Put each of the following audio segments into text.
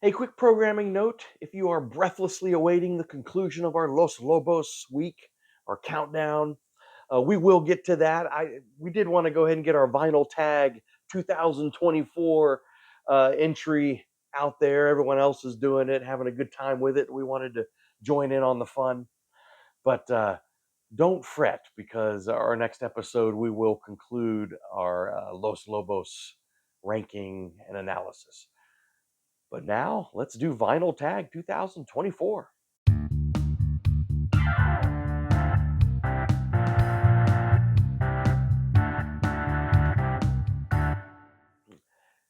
A quick programming note, if you are breathlessly awaiting the conclusion of our Los Lobos week, our countdown, we will get to that. We did want to go ahead and get our vinyl tag 2024 entry out there. Everyone else is doing it, having a good time with it. We wanted to join in on the fun. But don't fret, because our next episode we will conclude our Los Lobos ranking and analysis. But now let's do Vinyl Tag 2024.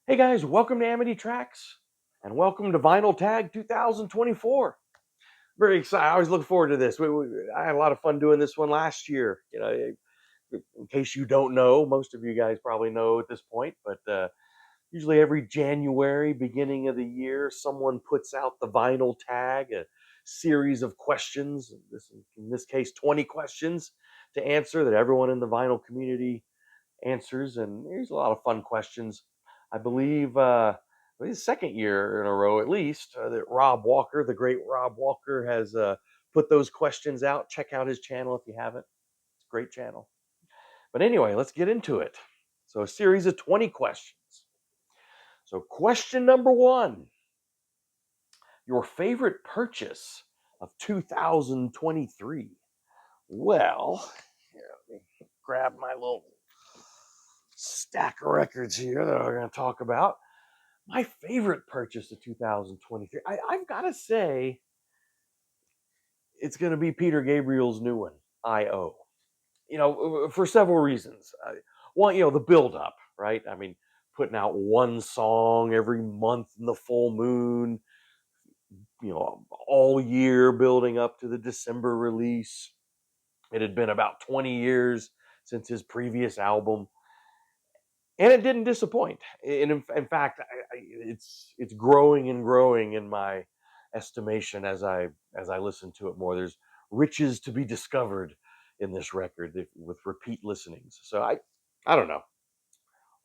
Hey guys, welcome to Amity Tracks and welcome to Vinyl Tag 2024. Very excited. I always look forward to this. I had a lot of fun doing this one last year. You know, in case you don't know, most of you guys probably know at this point, but usually every January, beginning of the year, someone puts out the vinyl tag, a series of questions, in this case, 20 questions to answer that everyone in the vinyl community answers. And there's a lot of fun questions. I believe the second year in a row, at least, that Rob Walker, the great Rob Walker, has put those questions out. Check out his channel if you haven't. It's a great channel. But anyway, let's get into it. So a series of 20 questions. So question number 1, your favorite purchase of 2023. Well, here, let me grab my little stack of records here that we're going to talk about. My favorite purchase of 2023, I've got to say, it's going to be Peter Gabriel's new one, I.O. You know, for several reasons. One, you know, the build-up, right? I mean, putting out one song every month in the full moon, you know, all year building up to the December release. It had been about 20 years since his previous album, and it didn't disappoint. And in fact, it's growing and growing in my estimation as I listen to it more. There's riches to be discovered in this record with repeat listenings. So I don't know.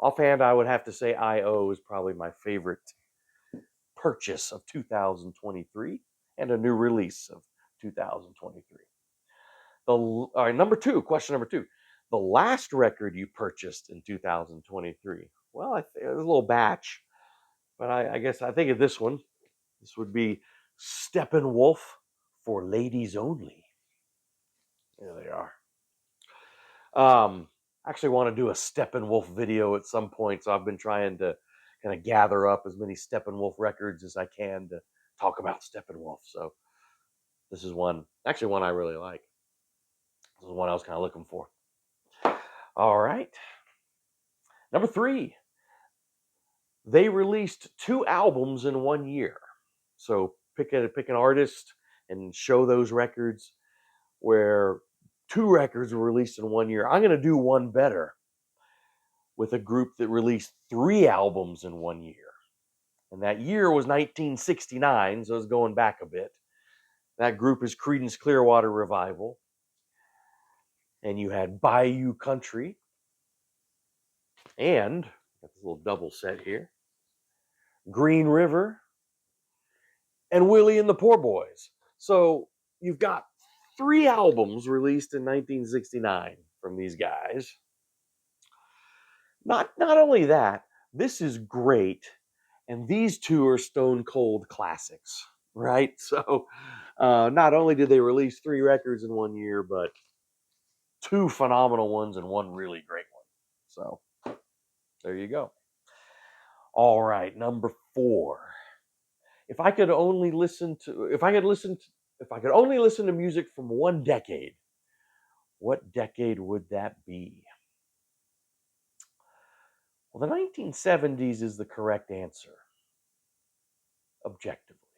Offhand, I would have to say I.O. is probably my favorite purchase of 2023 and a new release of 2023. All right, question number 2. The last record you purchased in 2023. Well, it was a little batch, but I guess I think of this one. This would be Steppenwolf for Ladies Only. There they are. I actually want to do a Steppenwolf video at some point, so I've been trying to kind of gather up as many Steppenwolf records as I can to talk about Steppenwolf. So this is one I really like. This is one I was kind of looking for. All right. Number 3. They released 2 albums in 1 year. So pick an artist and show those records where 2 records were released in 1 year. I'm going to do one better with a group that released 3 albums in 1 year. And that year was 1969, so it's going back a bit. That group is Creedence Clearwater Revival. And you had Bayou Country. And, got this little double set here, Green River, and Willie and the Poor Boys. So you've got 3 albums released in 1969 from these guys. Not only that, this is great, and these 2 are stone cold classics, right? So not only did they release 3 records in 1 year, but 2 phenomenal ones and 1 really great one. So there you go. All right, number 4. If I could only listen to music from 1 decade, what decade would that be? Well, the 1970s is the correct answer, objectively.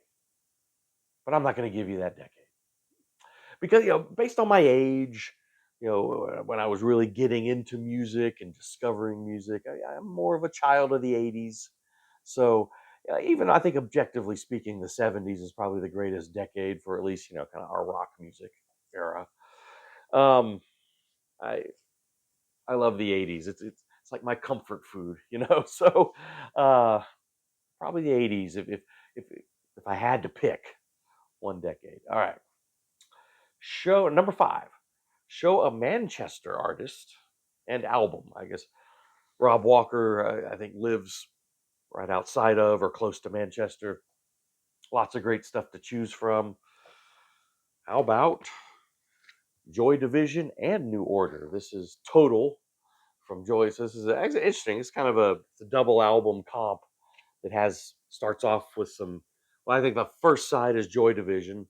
But I'm not going to give you that decade. Because, you know, based on my age, you know, when I was really getting into music and discovering music, I'm more of a child of the 80s. So even I think objectively speaking, the 70s is probably the greatest decade for at least, you know, kind of our rock music era. I love the 80s. It's like my comfort food, you know. So probably the 80s. If if I had to pick one decade. All right. Show number 5. Show a Manchester artist and album. I guess Rob Walker, I think, lives right outside of or close to Manchester. Lots of great stuff to choose from. How about Joy Division and New Order? This is Total from Joy. So this is actually interesting. It's kind of it's a double album comp that starts off with some. Well, I think the first side is Joy Division,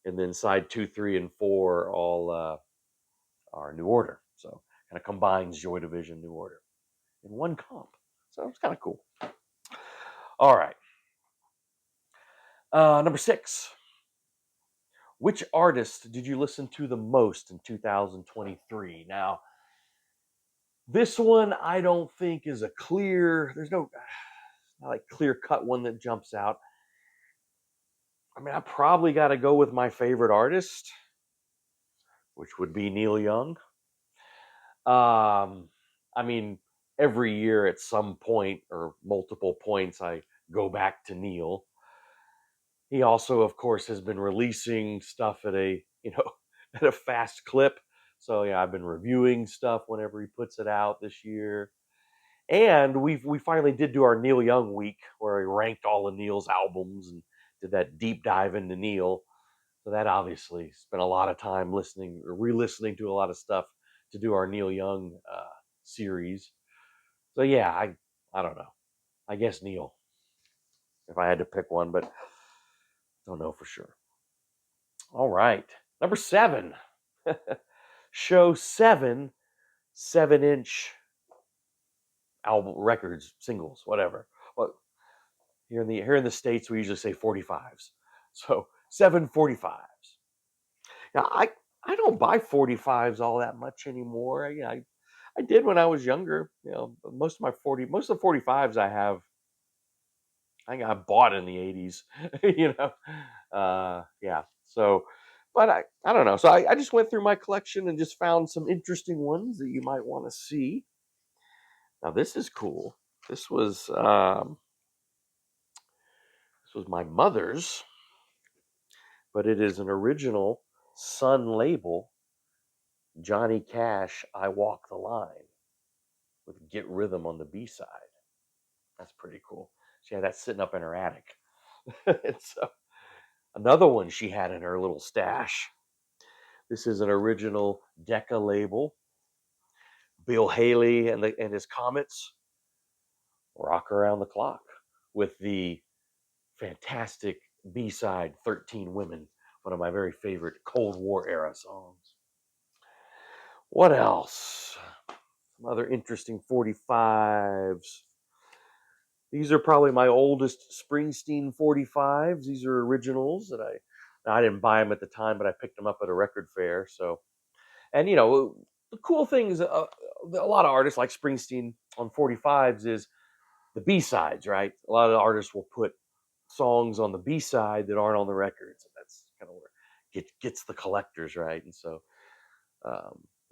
and then side 2, 3, and 4 all are New Order. So kind of combines Joy Division, New Order in one comp. So it's kind of cool. All right. Number 6. Which artist did you listen to the most in 2023? Now, this one I don't think is there's no not like clear cut one that jumps out. I mean, I probably got to go with my favorite artist, which would be Neil Young. I mean, every year at some point or multiple points, I go back to Neil. He also, of course, has been releasing stuff at a at a fast clip. So yeah, I've been reviewing stuff whenever he puts it out this year. And we finally did do our Neil Young week where we ranked all of Neil's albums and did that deep dive into Neil. So that obviously spent a lot of time listening or re-listening to a lot of stuff to do our Neil Young series. So yeah, I don't know. I guess Neil, if I had to pick one, but don't know for sure. All right, number 7. Show 7 7-inch album records, singles, whatever. Well, here in the States, we usually say 45s. So 7 45s. Now I don't buy 45s all that much anymore. I did when I was younger. Most of the 45s I have, I think I bought in the 80s. Yeah. So, but I don't know. So I just went through my collection and just found some interesting ones that you might want to see. Now this is cool. This was my mother's, but it is an original Sun label. Johnny Cash, "I Walk the Line," with "Get Rhythm" on the B side. That's pretty cool. She had that sitting up in her attic. And so another one she had in her little stash. This is an original Decca label. Bill Haley and his Comets, "Rock Around the Clock," with the fantastic B-side 13 Women, one of my very favorite Cold War era songs. What else? Some other interesting 45s. These are probably my oldest Springsteen 45s. These are originals that I didn't buy them at the time, but I picked them up at a record fair. So, and the cool thing is a lot of artists like Springsteen on 45s is the B-sides, right? A lot of artists will put songs on the B-side that aren't on the records, and that's kind of where it gets the collectors, right? And so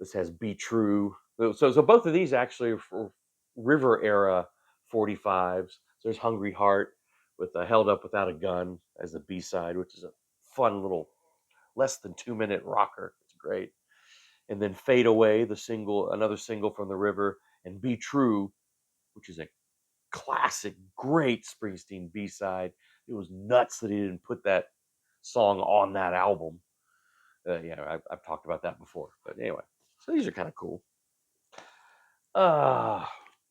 this has "Be True." So both of these actually are for River era 45s. So there's "Hungry Heart" with "Held Up Without a Gun" as the B-side, which is a fun little less than 2-minute rocker. It's great. And then "Fade Away," another single from the River, and "Be True," which is a classic, great Springsteen B-side. It was nuts that he didn't put that song on that album. I've talked about that before. But anyway, so these are kind of cool. I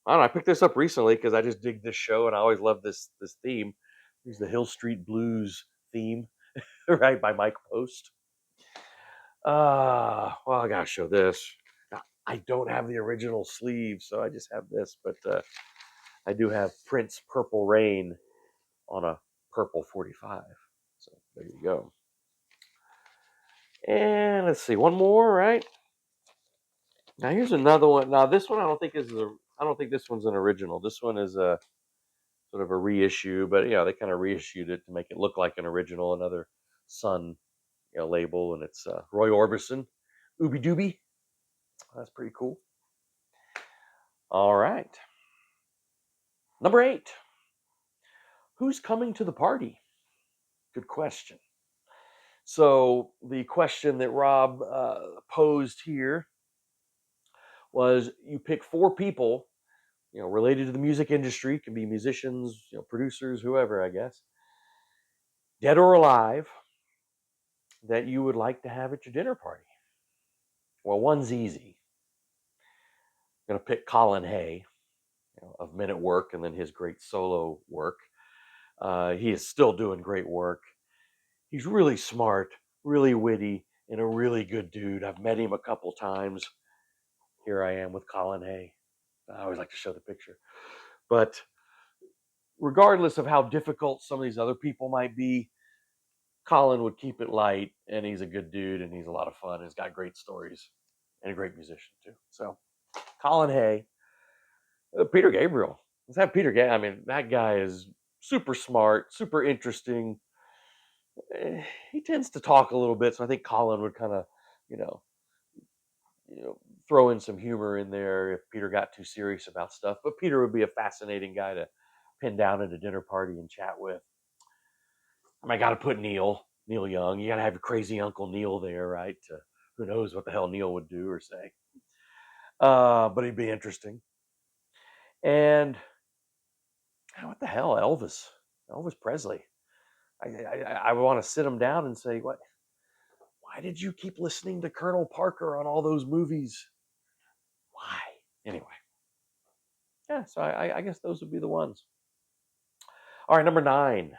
don't know. I picked this up recently because I just dig this show and I always love this theme. Here's the Hill Street Blues theme, right, by Mike Post. Well, I gotta show this. I don't have the original sleeve, so I just have this, but I do have Prince "Purple Rain" on a purple 45. So there you go. And let's see, one more, right? Now here's another one. Now this one I don't think this one's an original. This one is a sort of a reissue, but they kind of reissued it to make it look like an original. Another Sun label, and it's Roy Orbison, "Ooby Dooby." That's pretty cool. All right. Number 8. Who's coming to the party? Good question. So the question that Rob posed here was: you pick four people, related to the music industry, can be musicians, producers, whoever, I guess, dead or alive, that you would like to have at your dinner party. Well, one's easy. I'm going to pick Colin Hay, of Men at Work, and then his great solo work. He is still doing great work. He's really smart, really witty, and a really good dude. I've met him a couple times. Here I am with Colin Hay. I always like to show the picture. But regardless of how difficult some of these other people might be, Colin would keep it light, and he's a good dude, and he's a lot of fun. He's got great stories, and a great musician too. So, Colin Hay, Peter Gabriel. Let's have Peter Gabriel. I mean, that guy is super smart, super interesting. He tends to talk a little bit, so I think Colin would kind of, you know, you know, throw in some humor in there if Peter got too serious about stuff. But Peter would be a fascinating guy to pin down at a dinner party and chat with. I mean, I got to put Neil Young. You got to have your crazy Uncle Neil there, right? Who knows what the hell Neil would do or say. But he'd be interesting. And what the hell, Elvis Presley. I want to sit him down and say, what? Why did you keep listening to Colonel Parker on all those movies? Why? Anyway, yeah. So I guess those would be the ones. All right, number 9.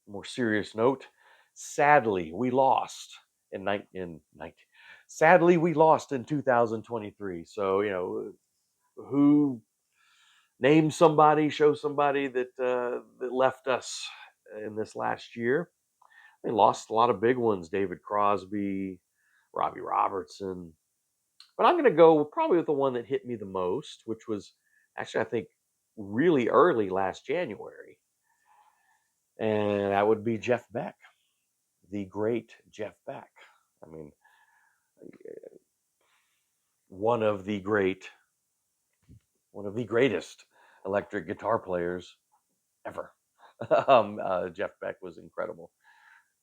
More serious note. Sadly, we lost in 19. Sadly, we lost in 2023. So who name somebody, show somebody that left us in this last year. They lost a lot of big ones: David Crosby, Robbie Robertson. But I'm going to go probably with the one that hit me the most, which was actually, I think, really early last January. And that would be Jeff Beck, the great Jeff Beck. I mean, one of the greatest electric guitar players ever. Jeff Beck was incredible.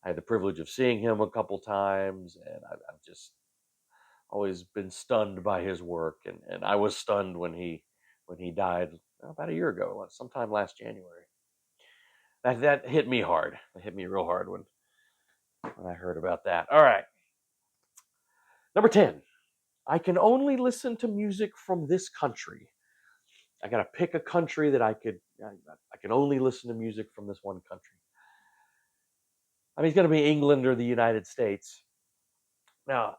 I had the privilege of seeing him a couple times, and I've just always been stunned by his work. And I was stunned when he died about a year ago, sometime last January. That hit me hard. It hit me real hard when I heard about that. All right, number 10. I can only listen to music from this country. I got to pick a country that I can only listen to music from this one country. I mean, it's going to be England or the United States. Now,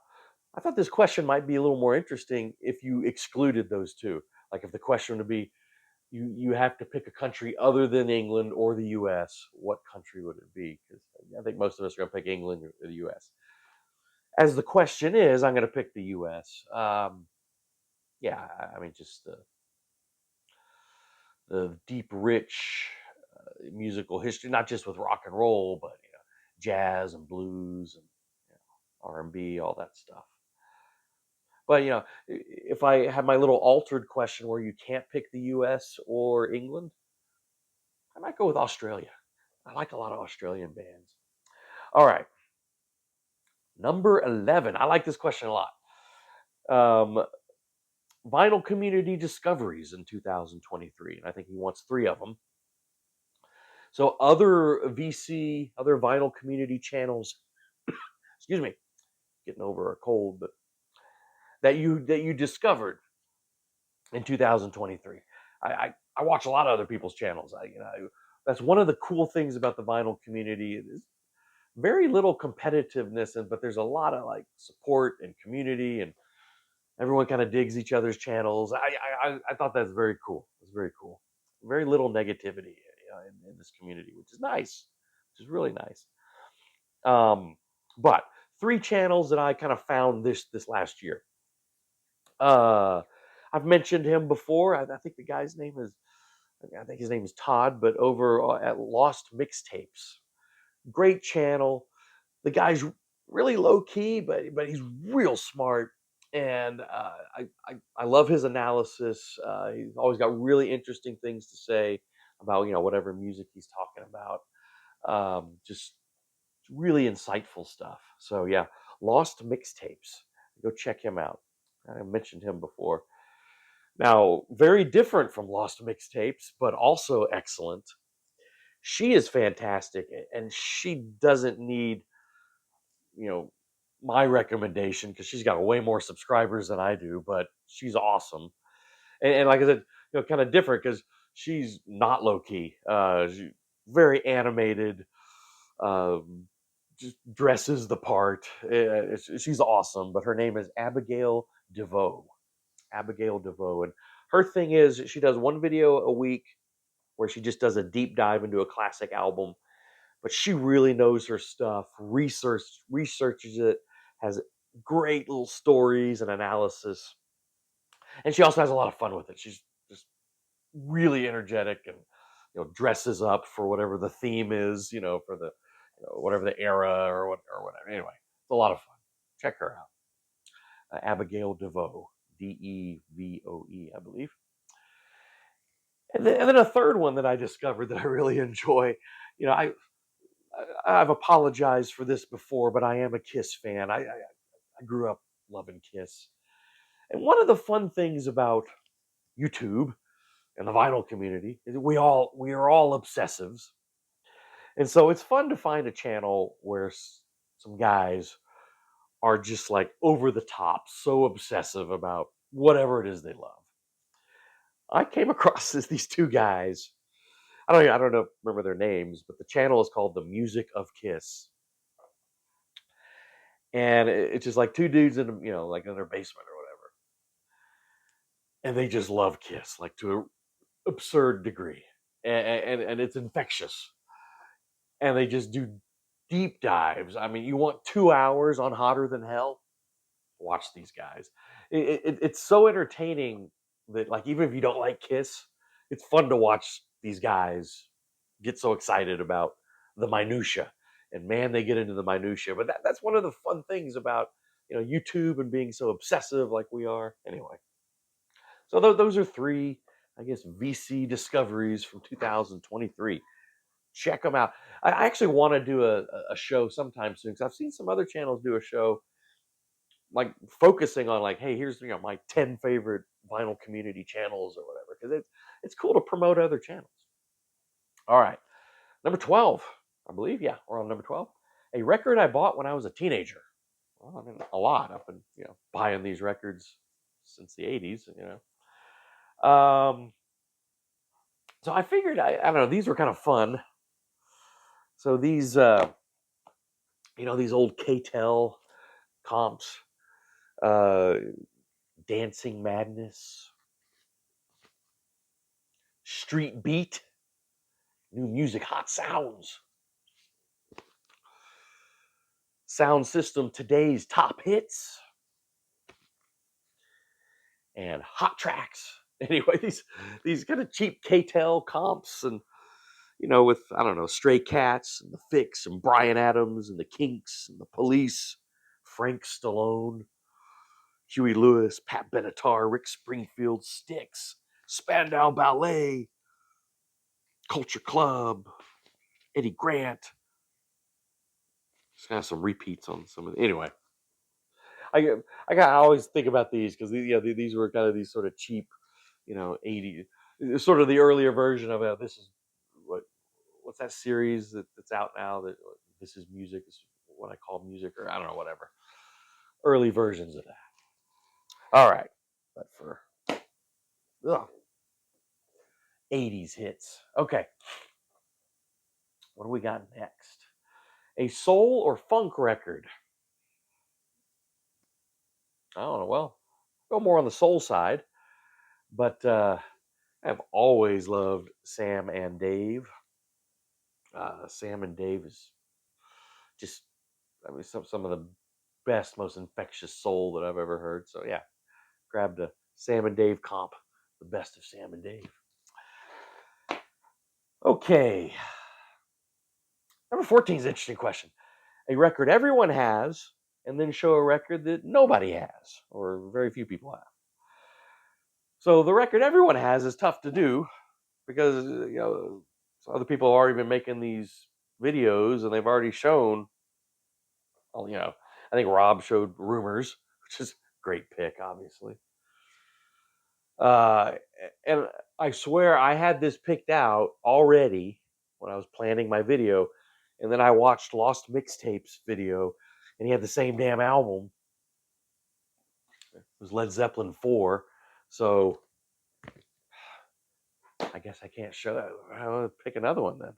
I thought this question might be a little more interesting if you excluded those two. Like if the question would be, you have to pick a country other than England or the U.S., what country would it be? Because I think most of us are going to pick England or the U.S. As the question is, I'm going to pick the U.S. Yeah, I mean, just the deep, rich musical history, not just with rock and roll, but jazz and blues and R&B, all that stuff. But if I have my little altered question where you can't pick the U.S. or England, I might go with Australia. I like a lot of Australian bands. All right, number 11. I like this question a lot. Vinyl community discoveries in 2023, and I think he wants 3 of them. So other vinyl community channels. Excuse me, getting over a cold, but that you discovered in 2023. I watch a lot of other people's channels. That's one of the cool things about the vinyl community. It is very little competitiveness, but there's a lot of like support and community, and everyone kind of digs each other's channels. I thought that's very cool. It's very cool. Very little negativity in this community, which is nice, which is really nice. But 3 channels that I kind of found this last year. I've mentioned him before. I think the guy's name is, I think his name is Todd, but over at Lost Mixtapes. Great channel. The guy's really low key, but he's real smart, and I love his analysis. He's always got really interesting things to say. about whatever music he's talking about. Just really insightful stuff. So yeah, Lost Mixtapes. Go check him out. I mentioned him before. Now, very different from Lost Mixtapes, but also excellent. She is fantastic, and she doesn't need you know my recommendation because she's got way more subscribers than I do. But she's awesome, and like I said, kind of different because she's not low key. Very animated. Um, just dresses the part. She's awesome, but her name is Abigail DeVoe. Abigail DeVoe, and her thing is she does one video a week where she just does a deep dive into a classic album. But she really knows her stuff. Researches it, has great little stories and analysis, and she also has a lot of fun with it. She's just really energetic and dresses up for whatever the theme is, for the whatever the era or whatever. Anyway, it's a lot of fun. Check her out, Abigail DeVoe, DeVoe, I believe. And then a third one that I discovered that I really enjoy. You know, I've apologized for this before, but I am a Kiss fan. I grew up loving Kiss, and one of the fun things about YouTube and the vinyl community is we are all obsessives. And so it's fun to find a channel where some guys are just like over the top, so obsessive about whatever it is they love. I came across these two guys. I don't know, remember their names, but the channel is called The Music of Kiss, and it's just like two dudes in like in their basement or whatever, and they just love Kiss like to an absurd degree, and it's infectious, and they just do deep dives. I mean, you want 2 hours on Hotter Than Hell? Watch these guys. It's so entertaining that like even if you don't like Kiss, it's fun to watch these guys get so excited about the minutia. And man, they get into the minutia. But that's one of the fun things about YouTube and being so obsessive like we are. Anyway, so those are three, I guess, VC discoveries from 2023. Check them out. I actually want to do a show sometime soon because I've seen some other channels do a show like focusing on like, hey, here's my 10 favorite vinyl community channels or whatever, because it's cool to promote other channels. All right, number 12, I believe. Yeah, we're on number 12. A record I bought when I was a teenager. Well, I mean, a lot. I've been buying these records since the 80s. So I figured I don't know, these were kind of fun. So these these old KTEL comps, uh, Dancing Madness, Street Beat, New Music Hot Sounds, Sound System Today's Top Hits, and Hot Tracks. Anyway, these kind of cheap KTEL comps, and with I don't know, Stray Cats and the Fix and Bryan Adams and the Kinks and the Police, Frank Stallone, Huey Lewis, Pat Benatar, Rick Springfield, Styx, Spandau Ballet, Culture Club, Eddie Grant. Just got some repeats on some of the, anyway. I always think about these because these were kind of these sort of cheap, 80, sort of the earlier version of this is what's that series that's out now that This Is Music is what I call music, or I don't know, whatever. Early versions of that. All right, but for 80s hits. Okay, what do we got next? A soul or funk record? I don't know. Well, go more on the soul side, but I've always loved Sam and Dave. Sam and Dave is just, I mean, some of the best, most infectious soul that I've ever heard. So yeah, grabbed a Sam and Dave comp, the best of Sam and Dave. Okay, number 14 is an interesting question. A record everyone has, and then show a record that nobody has, or very few people have. So the record everyone has is tough to do because so other people have already been making these videos and they've already shown. Well, I think Rob showed Rumors, which is a great pick, obviously. Uh, and I swear I had this picked out already when I was planning my video, and then I watched Lost Mixtapes video, and he had the same damn album. It was Led Zeppelin 4, so I guess I can't show that. I'll pick another one then.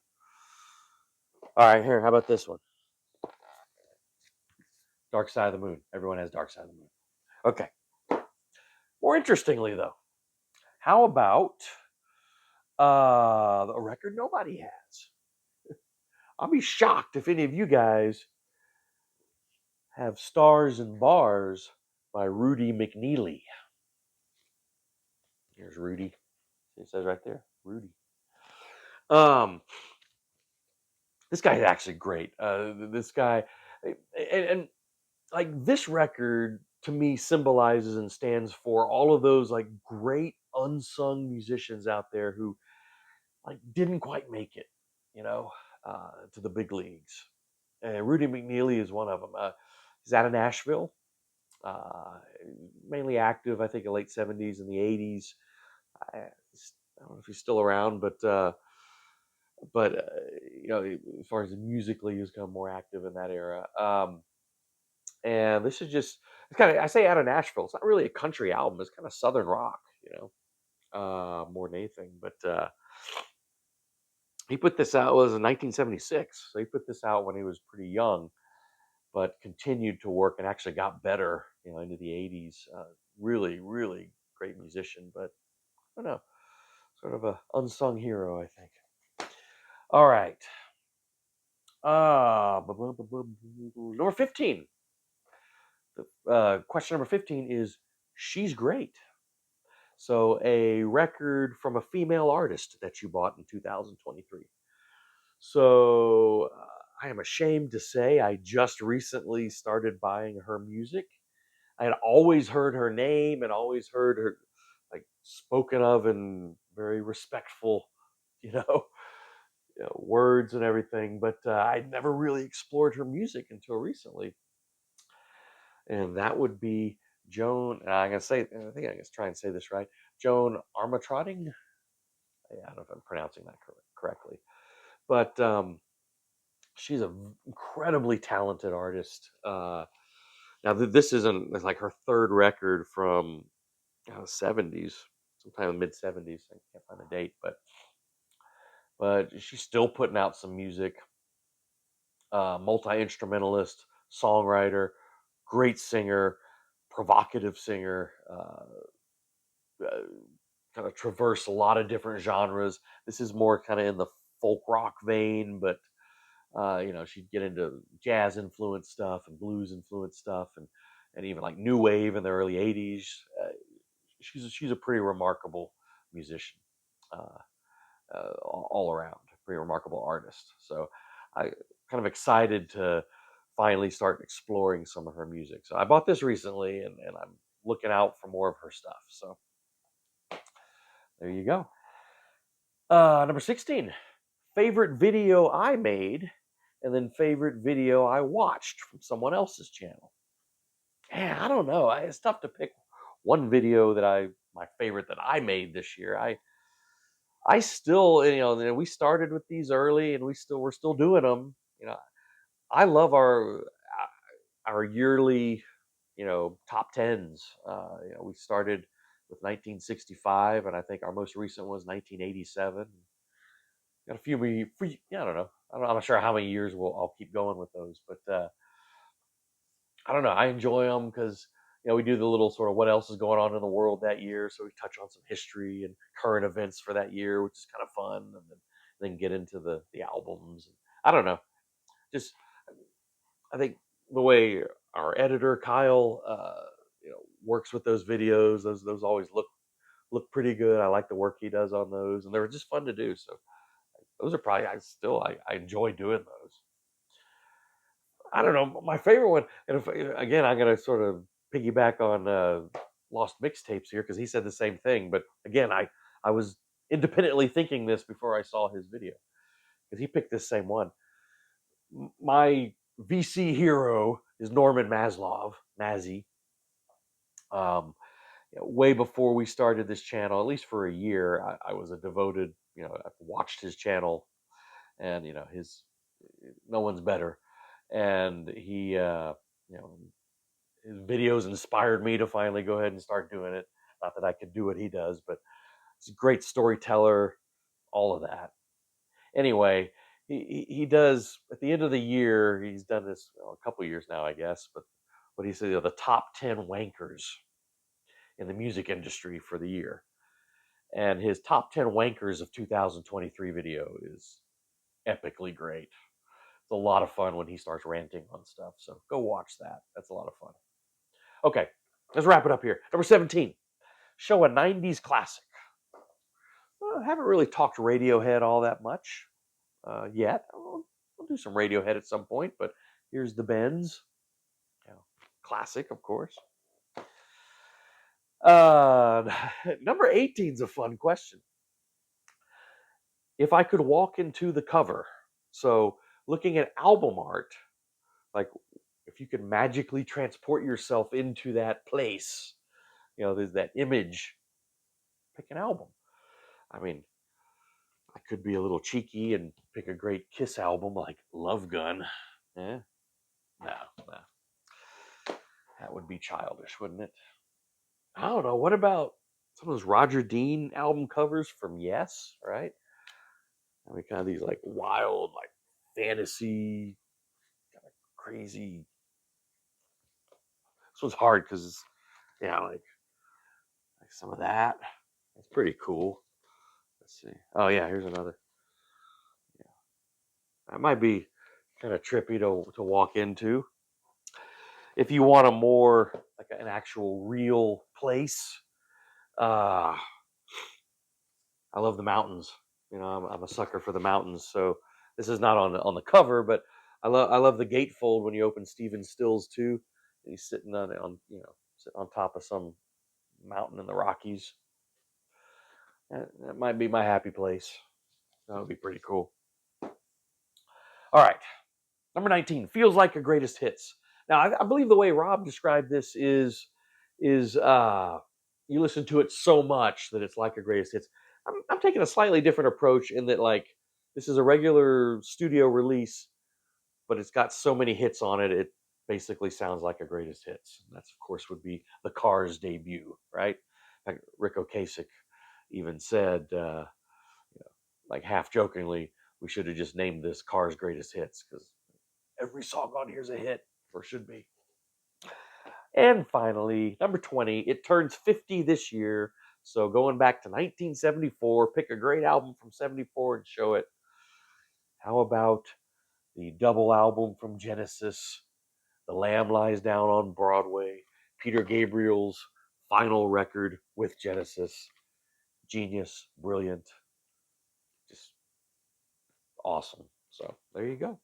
All right, here. How about this one? Dark Side of the Moon. Everyone has Dark Side of the Moon. Okay. More interestingly, though, how about a record nobody has? I'll be shocked if any of you guys have Stars and Bars by Rudy McNeely. Here's Rudy. It says right there, Rudy. This guy is actually great. This guy, and like this record to me symbolizes and stands for all of those like great unsung musicians out there who like didn't quite make it, to the big leagues. And Rudy McNeely is one of them. He's out of Nashville, uh, mainly active, I think, in the late '70s and the '80s. I, I don't know if he's still around, but as far as musically, he was kind of more active in that era. And this is just it's kind of I say out of Nashville. It's not really a country album. It's kind of southern rock, more than anything. But he put this out it was in 1976, so he put this out when he was pretty young, but continued to work and actually got better, into the '80s. Really, really great musician, but I don't know, sort of a unsung hero, I think. All right, number 15. Question number 15 is She's Great. So, a record from a female artist that you bought in 2023. So, I am ashamed to say I just recently started buying her music. I had always heard her name and always heard her like spoken of in very respectful, you know, words and everything, but I'd never really explored her music until recently. And that would be Joan. I'm gonna say, I think I'm gonna try and say this right. Joan Armatrading. I don't know if I'm pronouncing that correctly, but she's an incredibly talented artist. Now this isn't it's like her third record from '70s, sometime in the mid '70s. I can't find the date, but she's still putting out some music. Multi instrumentalist, songwriter, great singer, provocative singer. Uh, Kind of traverse a lot of different genres. This is more kind of in the folk rock vein, but she'd get into jazz influenced stuff and blues influenced stuff, and even like new wave in the early '80s. She's a pretty remarkable musician, uh, all around, pretty remarkable artist. So I kind of excited to finally start exploring some of her music. So I bought this recently, and I'm looking out for more of her stuff. So there you go. Number 16, favorite video I made, and then favorite video I watched from someone else's channel. Yeah, I don't know. It's tough to pick one video my favorite that I made this year. I still, we started with these early, and we're still doing them. I love our yearly, top tens. We started with 1965, and I think our most recent was 1987. Got a few more. Yeah, I don't know. I'm not sure how many years I'll keep going with those, but I don't know. I enjoy them because we do the little sort of what else is going on in the world that year. So we touch on some history and current events for that year, which is kind of fun, and then get into the albums. I don't know. Just I think the way our editor Kyle, works with those videos, those always look pretty good. I like the work he does on those, and they're just fun to do. So those are probably I enjoy doing those. I don't know my favorite one, and if again I'm gonna sort of piggyback on Lost Mixtapes here because he said the same thing. But again, I was independently thinking this before I saw his video, because he picked this same one. My VC hero is Norman Maslov, Mazzy. Way before we started this channel, at least for a year, I was a devoted, I watched his channel, and no one's better. And he, his videos inspired me to finally go ahead and start doing it. Not that I could do what he does, but he's a great storyteller, all of that. Anyway, he does, at the end of the year, he's done this a couple years now, I guess, but what he said, the top 10 wankers in the music industry for the year. And his top 10 wankers of 2023 video is epically great. It's a lot of fun when he starts ranting on stuff. So go watch that. That's a lot of fun. Okay, let's wrap it up here. Number 17, show a 90s classic. I haven't really talked Radiohead all that much yet. We'll do some Radiohead at some point, but here's the Bends. Classic, of course. Number 18 is a fun question. If I could walk into the cover, so looking at album art, like if you could magically transport yourself into that place, there's that image, pick an album. I mean, I could be a little cheeky and pick a great Kiss album like Love Gun. Eh? No. That would be childish, wouldn't it? I don't know. What about some of those Roger Dean album covers from Yes, right? I mean, kind of these like wild, like fantasy, kind of crazy. This one's hard because, like some of that. It's pretty cool. Let's see. Oh yeah, here's another. Yeah, that might be kind of trippy to walk into. If you want a more like an actual real place, I love the mountains. I'm a sucker for the mountains. So this is not on the cover, but I love the gatefold when you open Stephen Stills too. He's sitting sitting on top of some mountain in the Rockies. That might be my happy place. That would be pretty cool. All right, number 19 feels like a greatest hits. Now I believe the way Rob described this is you listen to it so much that it's like a greatest hits. I'm taking a slightly different approach in that, like, this is a regular studio release, but it's got so many hits on it, it basically sounds like a greatest hits. And that's, of course, would be the Cars debut, right? Like Rick Ocasek even said, like half jokingly, we should have just named this Cars Greatest Hits, because every song on here is a hit, or should be. And finally, number 20, it turns 50 this year. So going back to 1974, pick a great album from 74 and show it. How about the double album from Genesis, The Lamb Lies Down on Broadway, Peter Gabriel's final record with Genesis? Genius, brilliant, just awesome. So there you go.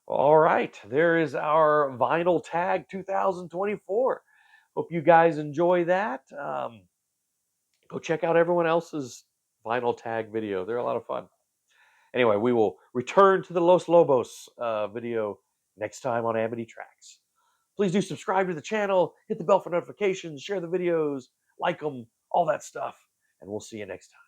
All right, there is our Vinyl Tag 2024. Hope you guys enjoy that. Go check out everyone else's Vinyl Tag video. They're a lot of fun. Anyway, we will return to the Los Lobos video next time on Amity Tracks. Please do subscribe to the channel, hit the bell for notifications, share the videos, like them, all that stuff, and we'll see you next time.